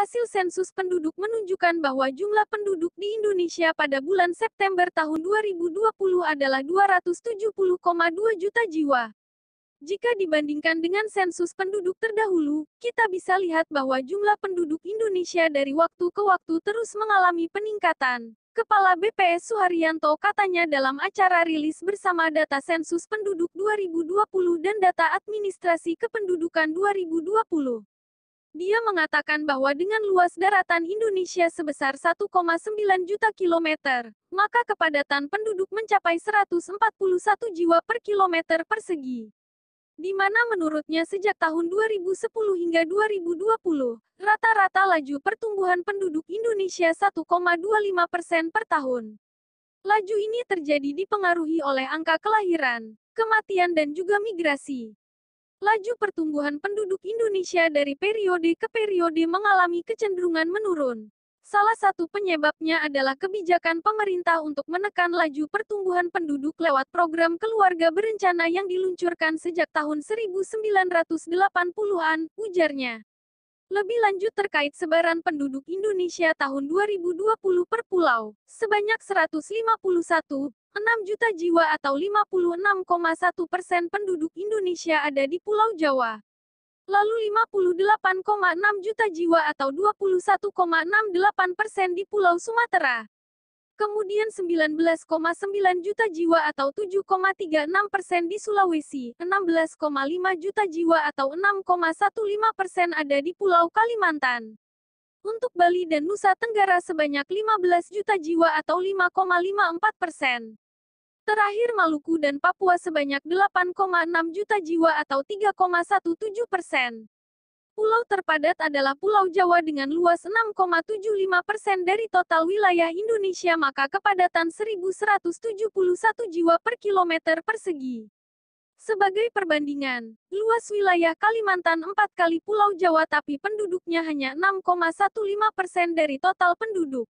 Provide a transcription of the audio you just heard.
Hasil sensus penduduk menunjukkan bahwa jumlah penduduk di Indonesia pada bulan September tahun 2020 adalah 270,2 juta jiwa. Jika dibandingkan dengan sensus penduduk terdahulu, kita bisa lihat bahwa jumlah penduduk Indonesia dari waktu ke waktu terus mengalami peningkatan. Kepala BPS Suharyanto katanya dalam acara rilis bersama data sensus penduduk 2020 dan data administrasi kependudukan 2020. Dia mengatakan bahwa dengan luas daratan Indonesia sebesar 1,9 juta kilometer, maka kepadatan penduduk mencapai 141 jiwa per kilometer persegi. Di mana menurutnya sejak tahun 2010 hingga 2020, rata-rata laju pertumbuhan penduduk Indonesia 1,25% per tahun. Laju ini terjadi dipengaruhi oleh angka kelahiran, kematian dan juga migrasi. Laju pertumbuhan penduduk Indonesia dari periode ke periode mengalami kecenderungan menurun. Salah satu penyebabnya adalah kebijakan pemerintah untuk menekan laju pertumbuhan penduduk lewat program keluarga berencana yang diluncurkan sejak tahun 1980-an, ujarnya. Lebih lanjut terkait sebaran penduduk Indonesia tahun 2020 per pulau, sebanyak 151,6 juta jiwa atau 56,1% penduduk Indonesia ada di Pulau Jawa. Lalu 58,6 juta jiwa atau 21,68% di Pulau Sumatera. Kemudian 19,9 juta jiwa atau 7,36% di Sulawesi, 16,5 juta jiwa atau 6,15% ada di Pulau Kalimantan. Untuk Bali dan Nusa Tenggara sebanyak 15 juta jiwa atau 5,54%. Terakhir Maluku dan Papua sebanyak 8,6 juta jiwa atau 3,17%. Pulau terpadat adalah Pulau Jawa dengan luas 6,75% dari total wilayah Indonesia maka kepadatan 1.171 jiwa per kilometer persegi. Sebagai perbandingan, luas wilayah Kalimantan 4 kali Pulau Jawa tapi penduduknya hanya 6,15% dari total penduduk.